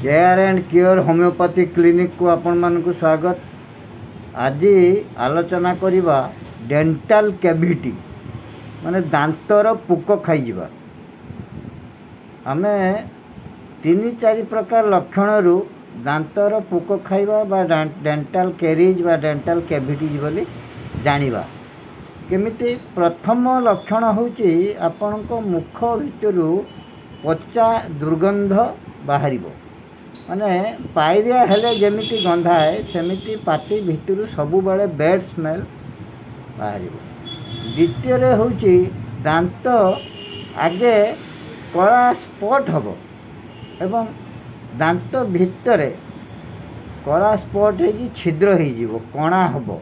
Care and cure homeopathy clinic को आपण मानकु स्वागत। आज आलोचना करिबा डेंटल कैविटी माने दांतर पुक खाइजिबा। आमे 3-4 प्रकार लक्षण रु दांतर पुक खाइबा बा डेंटल कैरीज बा डेंटल कैविटीज बोली जानिबा। केमिति प्रथम लक्षण होची आपनको मुख भितरु पचा दुर्गंध बाहरिबो। माने पायरिया हेले जेमिति गंधाए सेमिति पाटी भितरु सबु बेले बैड स्मेल बाहरिबो। द्वितीय रे होची दांत आगे कला स्पॉट हबो एवं दांत भितरे कला स्पॉट है छिद्र हो जीवो कणा हबो।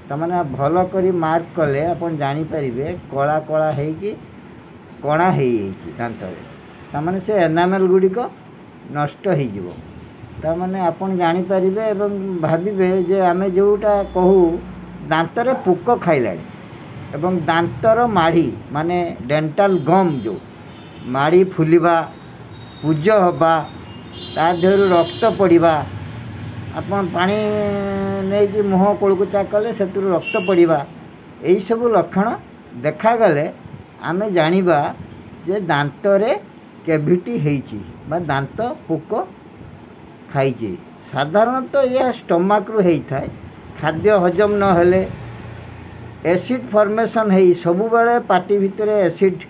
तमाने भल करी मार्क कले अपन जानि परिबे कला कला है कि कणा है दांत रे। तमाने से एनामेल गुडी को नष्ट हो जीवो। तमाने अपन जानि परिबे एवं भाबिबे जे आमे जोटा कहू दांतरे पुक खाइलानी एवं दांतर माड़ी माने डेंटल गम जो माड़ी फुलिबा पूज हबा ता देहरु रक्त पड़िबा अपन पानी नहीं कि मुह कोलकुचा कले से रक्त पड़िबा यही सब लक्षण देखा गले आमे जानिबा जे दांतरे कैविटी हेइची बा दांत पुक खाइची। साधारणतः यह स्टमक रु हेइ थाए। खाद्य हजम न हेले एसिड फॉर्मेशन हेइ सबु बेले पाटी भितरे एसिड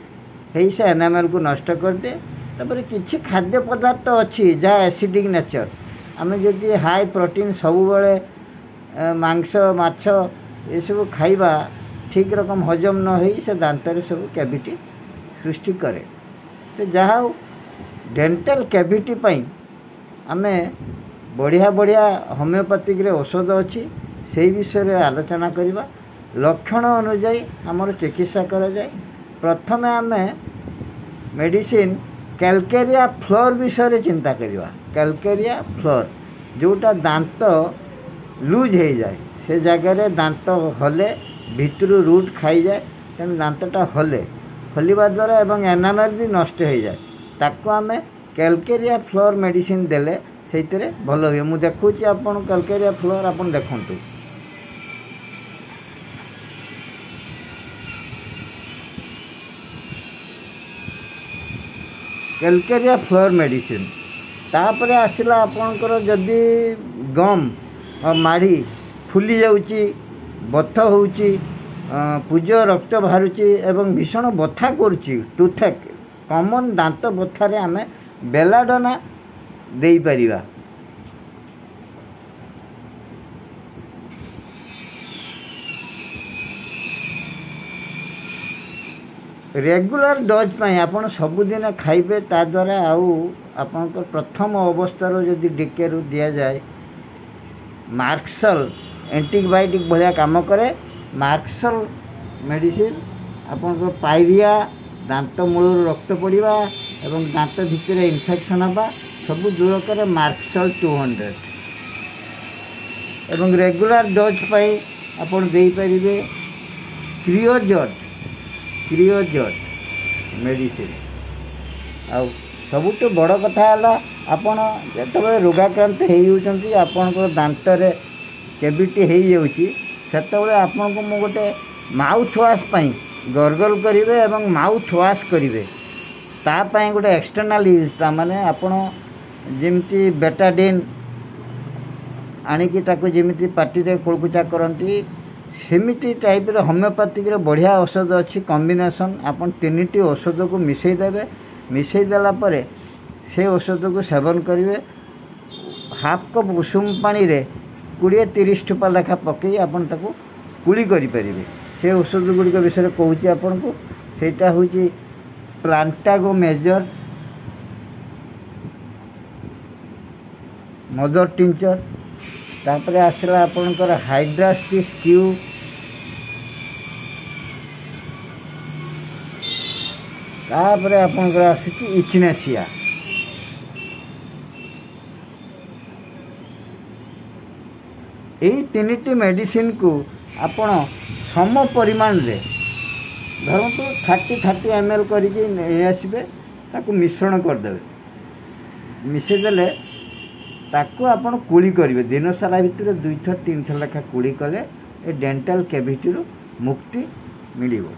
हेइ से एनामेल को नष्ट कर दे। तापर किछि खाद्य पदार्थ अछि जहाँ एसिडिक नेचर आमे जदि हाई प्रोटीन सबु बेले मांस माछ ये सब खाइबा ठीक रकम हजम न होई से दांतरे सब कैविटी सृष्टि करे। तो जहाँ डेंटल कैविटी पई आमे बढ़िया बढ़िया होम्योपैथिक रे औषध अच्छी से विषय रे आलोचना करिबा। लक्षण अनुसार आमर चिकित्सा करा जाए। प्रथम आमे मेडिसिन कैलकेरिया फ्लोर विषय रे चिंता करिबा। कैलकेरिया फ्लोर जोटा दांत लूज हो जाए से जगह दांत हले भितर रूट खाई जाए तेणु दांतटा हले हलिबा द्वारा एवं एनामेल भी नष्ट हो जाए ताको आमे कैलकेरिया फ्लोर मेडिसिन देले सेइतरे भल हुए। मु देखुची आपन कैलकेरिया फ्लोर आपन देखंतु। कैलकेरिया फ्लोर मेडिसिन तापरे आसिला आपनकर जदि गम और माड़ी फुली जाउची बथ होउची पूज रक्त बाहरुची एवं भीषण बथा करुची टूथेक कॉमन दांत बथारे आमे बेलाडोना देई परिबा। रेगुलर डोज पाई आपण सबुदिन खाइबे ता द्वारा आउ आपनकर प्रथम अवस्थार जदि डिके रु दिया जाए मार्क्सल एंटीबायोटिक भलिया काम करे। मार्क्सल मेडिसिन आपनकर पायरिया दांत मूल रक्त पड़िबा एवं दांत भितर इन्फेक्शन हवा सब दूर करे मार्क्सल 200 एवं रेगुलर डोज पाई आपन देई परिबे क्रियोजॉट मेडिसिन। आ सबुठ बड़ कथा है आपन जेतबे रोगाक्रांत होउचंती आपनकर दांत रे कैविटी हो जाउची सेतबे आपनको मु गोटे माउथ वाश पाई गरगल करिवे एवं माउथ वाश करिवे ता पाई गोटे एक्सटर्नल यूज ता माने आपण जेमती बेटाडिन आनिकी ताको जेमती पार्टी रे कोलकुचा करंती सेमिति टाइप रे होम्योपैथिक रे बढ़िया औषध अच्छी कॉम्बिनेशन आपन 3टी औषध को मिसई देबे। मिसई देला परे से औषध को सेवन करिवे। हाफ कप उषुम पानी रे 20-30 टोपा लेखा पकई आपन ताको कुली करि परिबे। से औषध गुड़ी विषय कहूँ आपन को सेटा होची प्लांटागो मेजर मदर टिंचर तापरे आसला आपनकर हाइड्रास्टिस क्यू तापरे आपनकर आसी इचनेसिया यही 3टी मेडिसिन को आपण सम परिमाण रे धरतु 30 ml करके आसबे ताको मिश्रण करदे मिसेदेले ताको आपण कुली करेंगे दिन सारा भितर 2 थर 3 थर लेखा कुली कले ए डेंटल कैविटी मुक्ति मिलिबो।